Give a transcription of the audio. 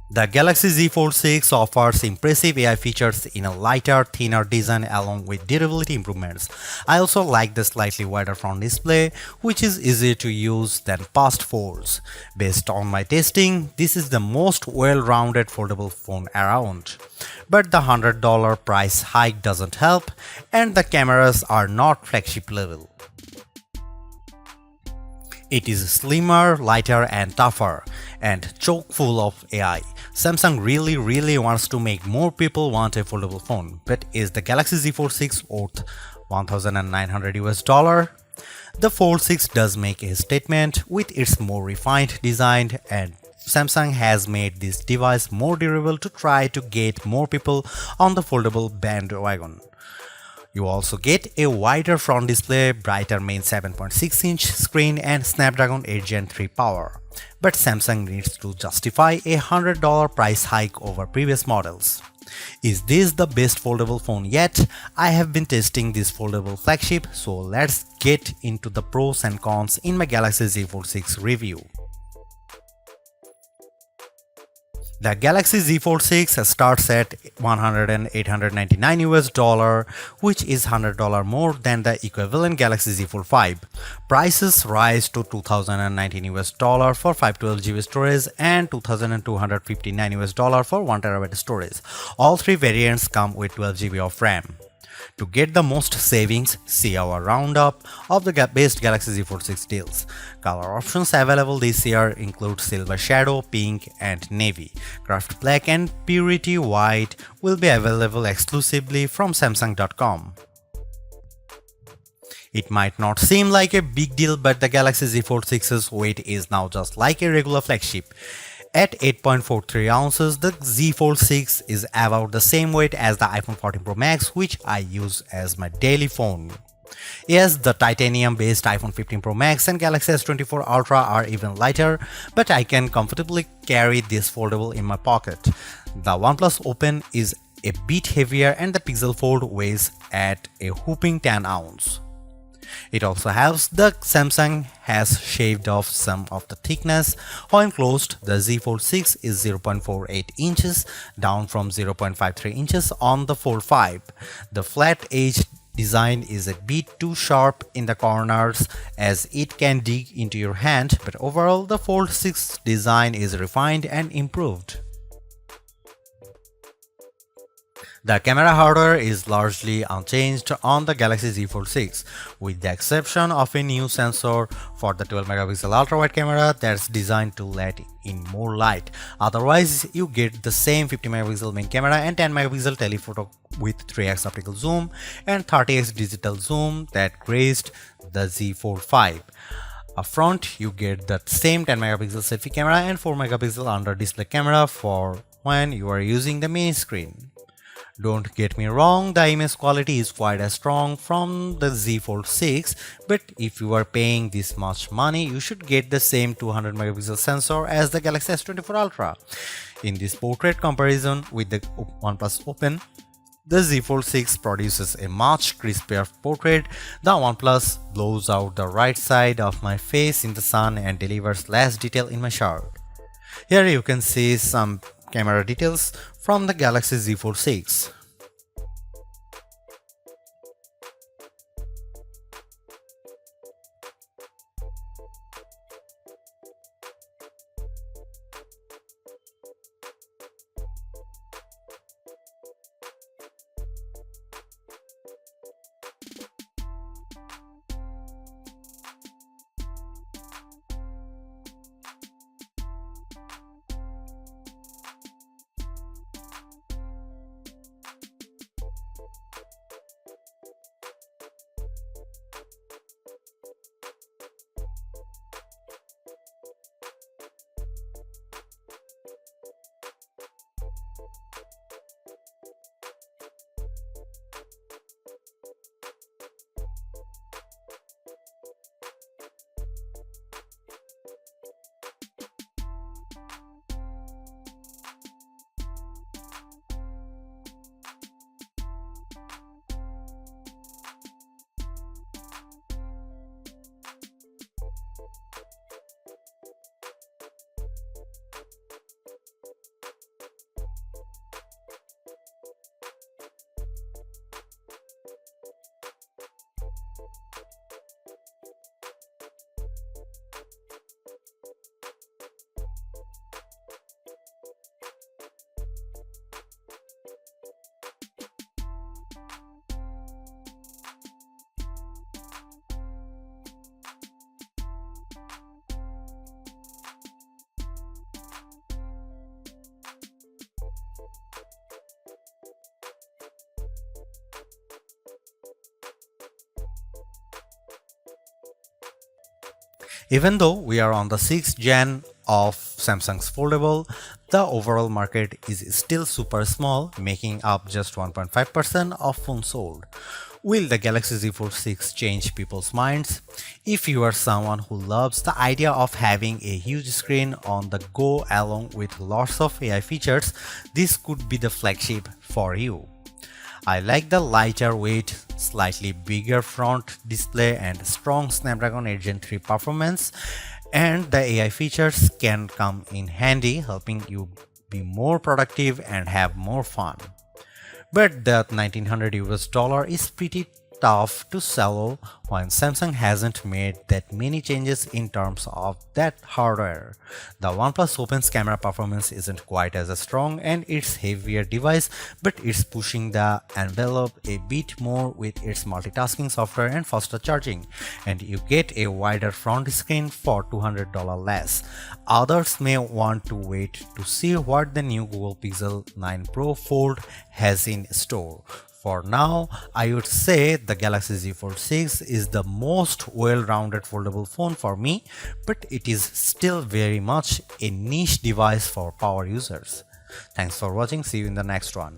The Galaxy Z Fold 6 offers impressive AI features in a lighter, thinner design along with durability improvements. I also like the slightly wider front display, which is easier to use than past folds. Based on my testing, this is the most well-rounded foldable phone around. But the $100 price hike doesn't help, and the cameras are not flagship level. It is slimmer, lighter, and tougher, and chock full of AI. Samsung really wants to make more people want a foldable phone, but is the Galaxy Z Fold 6 worth 1,900 US dollar? The Fold 6 does make a statement with its more refined design, and Samsung has made this device more durable to try to get more people on the foldable bandwagon. You also get a wider front display, brighter main 7.6-inch screen, and Snapdragon 8 Gen 3 power. But Samsung needs to justify a $100 price hike over previous models. Is this the best foldable phone yet? I have been testing this foldable flagship, so let's get into the pros and cons in my Galaxy Z Fold 6 review. The Galaxy Z Fold 6 starts at $1,899 US dollar, which is $100 more than the equivalent Galaxy Z Fold 5. Prices rise to $2,019 US dollar for 512 GB storage and $2,259 US dollar for 1 TB storage. All three variants come with 12 GB of RAM. To get the most savings, see our roundup of the best Galaxy Z Fold 6 deals. Color options available this year include Silver Shadow, Pink, and Navy. Craft Black and Purity White will be available exclusively from Samsung.com. It might not seem like a big deal, but the Galaxy Z Fold 6's weight is now just like a regular flagship. At 8.43 ounces, the Z Fold 6 is about the same weight as the iPhone 14 Pro Max, which I use as my daily phone. Yes, the titanium-based iPhone 15 Pro Max and Galaxy S24 Ultra are even lighter, but I can comfortably carry this foldable in my pocket. The OnePlus Open is a bit heavier and the Pixel Fold weighs at a whopping 10 ounces. It also helps that Samsung has shaved off some of the thickness. When closed, the Z Fold 6 is 0.48 inches, down from 0.53 inches on the Fold 5. The flat edge design is a bit too sharp in the corners as it can dig into your hand, but overall the Fold 6 design is refined and improved. The camera hardware is largely unchanged on the Galaxy Z Fold 6, with the exception of a new sensor for the 12-megapixel ultra-wide camera that's designed to let in more light. Otherwise, you get the same 50-megapixel main camera and 10-megapixel telephoto with 3x optical zoom and 30x digital zoom that graced the Z Fold 5. Up front, you get the same 10-megapixel selfie camera and 4-megapixel under-display camera for when you are using the main screen. Don't get me wrong, the image quality is quite as strong from the Z Fold 6, but if you are paying this much money, you should get the same 200 megapixel sensor as the Galaxy S24 Ultra. In this portrait comparison with the OnePlus Open, the Z Fold 6 produces a much crispier portrait. The OnePlus blows out the right side of my face in the sun and delivers less detail in my shirt. Here you can see some camera details from the Galaxy Z Fold 6. Even though we are on the 6th gen of Samsung's foldable, the overall market is still super small, making up just 1.5% of phones sold. Will the Galaxy Z Fold 6 change people's minds? If you are someone who loves the idea of having a huge screen on the go along with lots of AI features, this could be the flagship for you. I like the lighter weight, slightly bigger front display and strong Snapdragon 8 Gen 3 performance, and the AI features can come in handy, helping you be more productive and have more fun. But that 1900 US dollar is pretty tough to swallow when Samsung hasn't made that many changes in terms of that hardware. The OnePlus Open's camera performance isn't quite as strong and it's heavier device, but it's pushing the envelope a bit more with its multitasking software and faster charging, and you get a wider front screen for $200 less. Others may want to wait to see what the new Google Pixel 9 Pro Fold has in store. For now, I would say the Galaxy Z Fold 6 is the most well-rounded foldable phone for me, but it is still very much a niche device for power users. Thanks for watching. See you in the next one.